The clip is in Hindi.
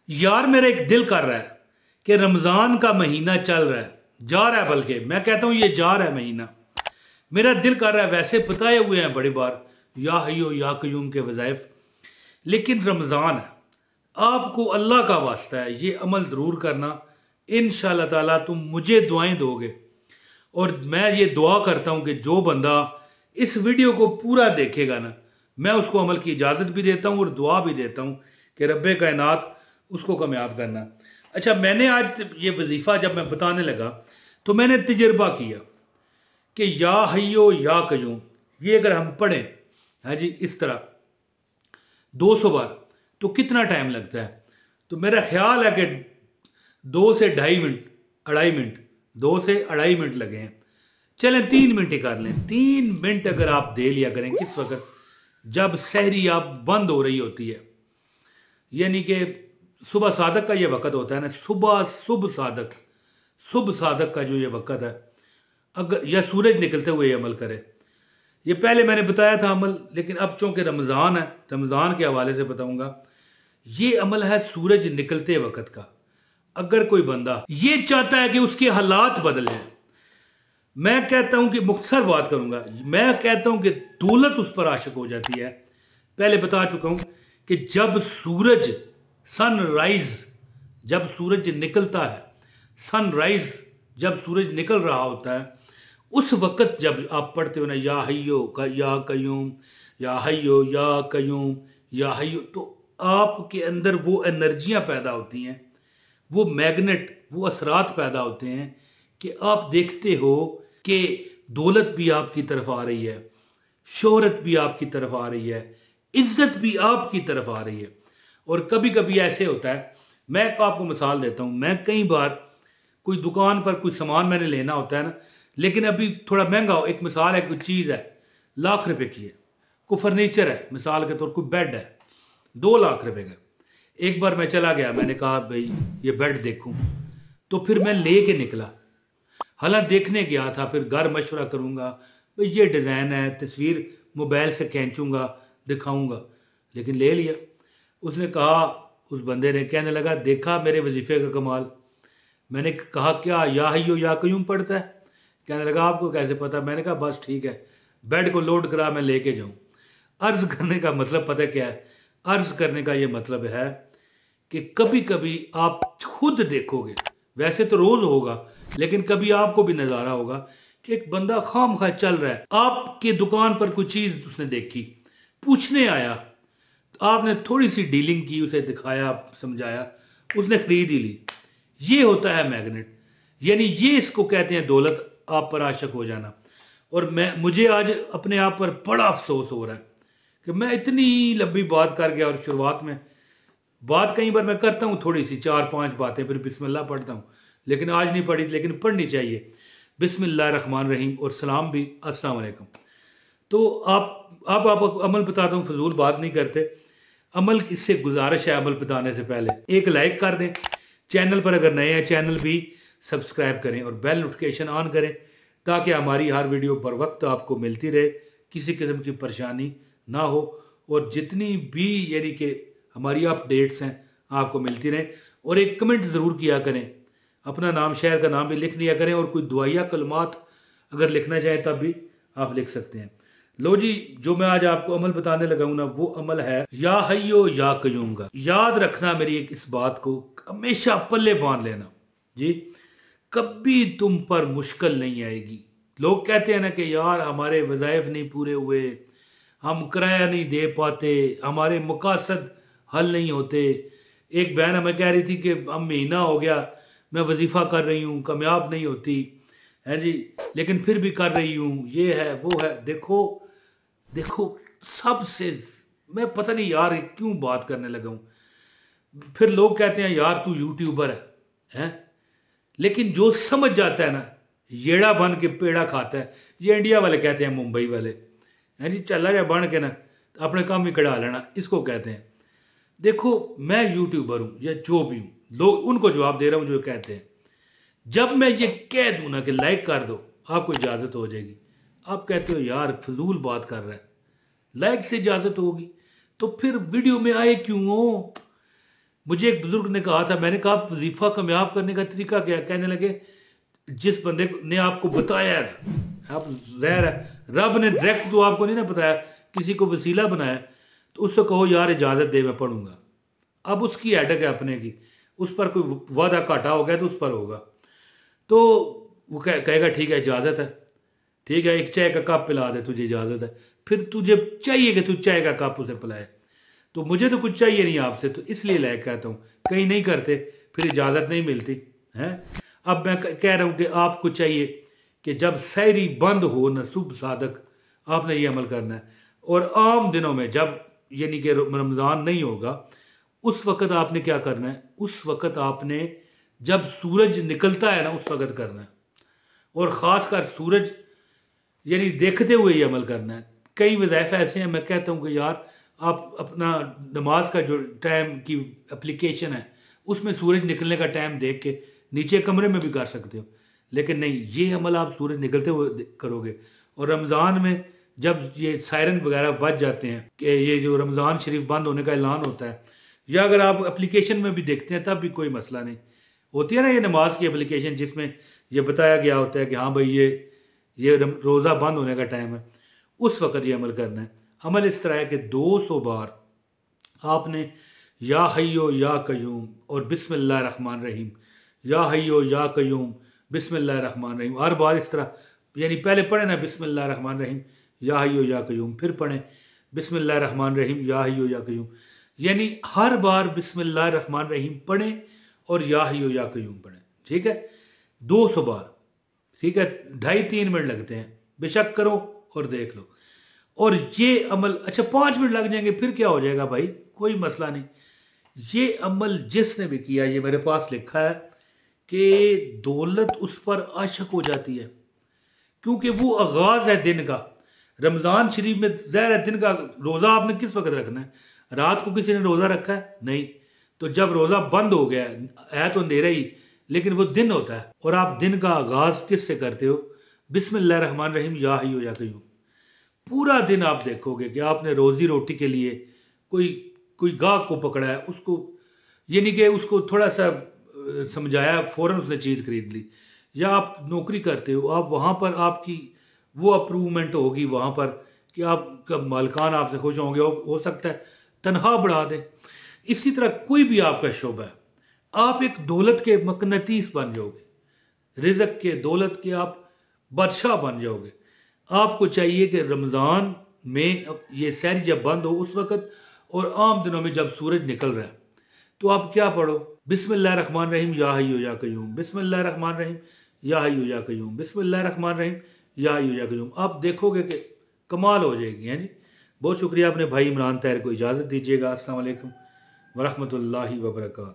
यार मेरा एक दिल कर रहा है कि रमज़ान का महीना चल रहा है, जा रहा है, बल्कि मैं कहता हूँ ये जा रहा है महीना। मेरा दिल कर रहा है, वैसे बताए हुए हैं बड़ी बार या हय्यो या कयूम के वज़ाइफ, लेकिन रमज़ान है, आपको अल्लाह का वास्ता है ये अमल ज़रूर करना। इंशाअल्लाह ताला तुम मुझे दुआएं दोगे और मैं ये दुआ करता हूँ कि जो बंदा इस वीडियो को पूरा देखेगा ना, मैं उसको अमल की इजाज़त भी देता हूँ और दुआ भी देता हूँ कि रब्बे कायनात उसको कामयाब करना। अच्छा, मैंने आज ये वजीफ़ा जब मैं बताने लगा तो मैंने तजर्बा किया कि या हय्यो या कयूम ये अगर हम पढ़ें, हाँ जी, इस तरह 200 बार तो कितना टाइम लगता है। तो मेरा ख्याल है कि 2 से 2.5 मिनट, 2.5 मिनट, 2 से 2.5 मिनट लगे हैं। चलें 3 मिनट ही कर लें। 3 मिनट अगर आप दे लिया करें किस वक्त, जब सहरी आप बंद हो रही होती है, यानी कि सुबह सादक का ये वक़्त होता है ना, सुबह शुभ सादक का जो ये वक़्त है, अगर या सूरज निकलते हुए ये अमल करे। ये पहले मैंने बताया था अमल, लेकिन अब चूंकि रमज़ान है, रमज़ान के हवाले से बताऊंगा। ये अमल है सूरज निकलते वक़्त का। अगर कोई बंदा ये चाहता है कि उसके हालात बदल जाए, मैं कहता हूं कि मुख्तसर बात करूंगा, मैं कहता हूं कि दौलत उस पर आशिक हो जाती है। पहले बता चुका हूं कि जब सूरज सनराइज, जब सूरज निकलता है, सनराइज जब सूरज निकल रहा होता है, उस वक़्त जब आप पढ़ते हो ना या हय्यो या कयूम, या हय्यो या कयूम, या हय्यो, तो आपके अंदर वो एनर्जियां पैदा होती हैं, वो मैग्नेट, वो असरात पैदा होते हैं कि आप देखते हो कि दौलत भी आपकी तरफ आ रही है, शोहरत भी आपकी तरफ आ रही है, इज्जत भी आपकी तरफ आ रही है। और कभी कभी ऐसे होता है, मैं आपको मिसाल देता हूं, मैं कई बार कोई दुकान पर कोई सामान मैंने लेना होता है ना, लेकिन अभी थोड़ा महंगा हो, एक मिसाल है, कोई चीज़ है लाख रुपए की है, कोई फर्नीचर है मिसाल के तौर, कोई बेड है 2 लाख रुपए का। एक बार मैं चला गया, मैंने कहा भाई ये बेड देखूं, तो फिर मैं ले के निकला। हालांकि देखने गया था, फिर घर मशवरा करूंगा, भाई ये डिज़ाइन है, तस्वीर मोबाइल से खींचूंगा, दिखाऊंगा, लेकिन ले लिया। उसने कहा, उस बंदे ने कहने लगा, देखा मेरे वजीफे का कमाल। मैंने कहा क्या या हय्यो या कयूम पढ़ता है? कहने लगा आपको कैसे पता? मैंने कहा बस ठीक है, बेड को लोड करा, मैं लेके जाऊं। अर्ज करने का मतलब पता क्या है? अर्ज करने का ये मतलब है कि कभी कभी आप खुद देखोगे, वैसे तो रोज होगा, लेकिन कभी आपको भी नजारा होगा कि एक बंदा खाम खा चल रहा है, आपके दुकान पर कोई चीज उसने देखी, पूछने आया, तो आपने थोड़ी सी डीलिंग की, उसे दिखाया, समझाया, उसने खरीद ही ली। ये होता है मैग्नेट, यानी ये इसको कहते हैं दौलत आप पर आशिक हो जाना। और मुझे आज अपने आप पर बड़ा अफसोस हो रहा है कि मैं इतनी लंबी बात कर गया, और शुरुआत में बात कई बार मैं करता हूँ थोड़ी सी 4-5 बातें, फिर बिस्मिल्लाह पढ़ता हूँ, लेकिन आज नहीं पढ़ी, लेकिन पढ़नी चाहिए। बिस्मिल्लाह रहमान रहीम और सलाम भी, अस्सलाम वालेकुम। तो आप अमल बताता हूँ, फजूल बात नहीं करते। अमल इससे गुजारिश है, अमल बताने से पहले एक लाइक कर दें, चैनल पर अगर नए हैं चैनल भी सब्सक्राइब करें और बेल नोटिफिकेशन ऑन करें, ताकि हमारी हर वीडियो बर वक्त आपको मिलती रहे, किसी किस्म की परेशानी ना हो, और जितनी भी यानी कि हमारी अपडेट्स हैं आपको मिलती रहें। और एक कमेंट ज़रूर किया करें, अपना नाम, शहर का नाम भी लिख लिया करें, और कोई दुआया कलमात अगर लिखना चाहें तब भी आप लिख सकते हैं। लो जी, जो मैं आज आपको अमल बताने लगा हूं ना, वो अमल है या हय्यो या कयूम का। याद रखना मेरी एक इस बात को, हमेशा पल्ले बांध लेना जी, कभी तुम पर मुश्किल नहीं आएगी। लोग कहते हैं ना कि यार हमारे वज़ाइफ नहीं पूरे हुए, हम किराया नहीं दे पाते, हमारे मकासद हल नहीं होते। एक बहन हमें कह रही थी कि हम महीना हो गया मैं वजीफ़ा कर रही हूँ, कामयाब नहीं होती है जी, लेकिन फिर भी कर रही हूँ, ये है वो है। देखो देखो, सबसे मैं पता नहीं यार क्यों बात करने लगा हूँ। फिर लोग कहते हैं यार तू यूट्यूबर है, लेकिन जो समझ जाता है ना, येड़ा बन के पेड़ा खाता है, ये इंडिया वाले कहते हैं, मुंबई वाले है जी, चला जा बन के ना अपने काम ही कढ़ा लेना, इसको कहते हैं। देखो मैं यूट्यूबर हूं या जो भी हूं, लोग उनको जवाब दे रहा हूं जो कहते हैं। जब मैं ये कह दूं ना कि लाइक कर दो, आपको इजाजत हो जाएगी, आप कहते हो यार फजूल बात कर रहा है, लाइक से इजाजत होगी, तो फिर वीडियो में आए क्यों हो? मुझे एक बुजुर्ग ने कहा था, मैंने कहा वजीफा कामयाब करने का तरीका क्या? कहने लगे जिस बंदे ने आपको बताया है, आप जहर है, रब ने डायरेक्ट तो आपको नहीं ना बताया, किसी को वसीला बनाया, तो उससे कहो यार इजाज़त दे मैं पढ़ूंगा। अब उसकी हेडक है अपने की, उस पर कोई वादा घाटा हो गया तो उस पर होगा, तो वो कहेगा ठीक है इजाज़त है, ठीक है एक चाय का कप पिला दे, तुझे इजाज़त है। फिर तुझे चाहिए कि तू चाय का कप उसे पिलाए, तो मुझे तो कुछ चाहिए नहीं आपसे, तो इसलिए लायक कहता हूँ, कहीं नहीं करते फिर इजाज़त नहीं मिलती है। अब मैं कह रहा हूँ कि आपको चाहिए कि जब सहरी बंद हो न सुबह सादक, आपने ये अमल करना है। और आम दिनों में जब यानी कि रमज़ान नहीं होगा, उस वक़्त आपने क्या करना है? उस वक़्त आपने जब सूरज निकलता है ना, उस वक़्त करना है, और ख़ासकर सूरज यानी देखते हुए ये अमल करना है। कई वज़ाइफ ऐसे हैं, मैं कहता हूँ कि यार आप अपना नमाज का जो टाइम की एप्लीकेशन है, उसमें सूरज निकलने का टाइम देख के नीचे कमरे में भी कर सकते हो, लेकिन नहीं, ये अमल आप सूरज निकलते हुए करोगे। और रमज़ान में जब ये सायरन वगैरह बज जाते हैं कि ये जो रमज़ान शरीफ बंद होने का ऐलान होता है, या अगर आप एप्लीकेशन में भी देखते हैं तब भी कोई मसला नहीं। होती है ना ये नमाज की एप्लीकेशन जिसमें ये बताया गया होता है कि हाँ भाई ये रोज़ा बंद होने का टाइम है, उस वक़्त ये अमल करना है। अमल इस तरह है कि 200 बार आपने या हय्यो या कयूम और बिस्मिल्लाह रहमान रहीम, या हय्यो या कयूम बिस्मिल्लाह रहमान रहीम, हर बार इस तरह, यानी पहले पढ़े ना बिस्मिल्लाह रहमान रहीम या हय्यो या कयूम, फिर पढ़ें बिस्मिल्लाह रहमान रहीम या हय्यो या कयूम, यानी हर बार बिस्मिल्लाह रहमान रहीम पढ़ें और या हय्यो या कयूम पढ़ें। ठीक है, 200 बार, ठीक है, 2.5-3 मिनट लगते हैं, बेशक करो और देख लो। और ये अमल, अच्छा 5 मिनट लग जाएंगे फिर क्या हो जाएगा भाई, कोई मसला नहीं। ये अमल जिसने भी किया, ये मेरे पास लिखा है कि दौलत उस पर आशक हो जाती है, क्योंकि वो आगाज है दिन का। रमज़ान शरीफ में ज़ाहिर है दिन का रोज़ा आपने किस वक्त रखना है? रात को किसी ने रोज़ा रखा है? नहीं। तो जब रोज़ा बंद हो गया है तो अंधेरा ही, लेकिन वो दिन होता है, और आप दिन का आगाज किससे करते हो? बिस्मिल्लाह रहमान रहीम या हय्यू या कय्यूम। पूरा दिन आप देखोगे कि आपने रोजी रोटी के लिए कोई कोई गाहक को पकड़ा है, उसको यानी कि उसको थोड़ा सा समझाया, फौरन उसने चीज़ खरीद ली। या आप नौकरी करते हो, आप वहाँ पर आपकी वो अप्रूवमेंट होगी वहाँ पर कि आपका मालिकान आपसे खुश होंगे, हो सकता है तनख्वाह बढ़ा दें। इसी तरह कोई भी आपका शोबा है, आप एक दौलत के मकनतीस बन जाओगे, रिज़्क के, दौलत के आप बादशाह बन जाओगे। आपको चाहिए कि रमज़ान में ये सहरी जब बंद हो उस वक़्त, और आम दिनों में जब सूरज निकल रहा है, तो आप क्या पढ़ो? बिस्मिल्लाह रहमान रहीम या हय्यू या कय्यूम, बिस्मिल्लाह रहमान रहीम या हय्यू या कय्यूम, बिस्मिल्लाह रहमान रहीम या हय्यू या कय्यूम। आप देखोगे कि कमाल हो जाएगी। हैं जी, बहुत शुक्रिया। अपने भाई इमरान ताहिर को इजाज़त दीजिएगा। अस्सलाम वालेकुम व रहमतुल्लाहि व बरकातहू।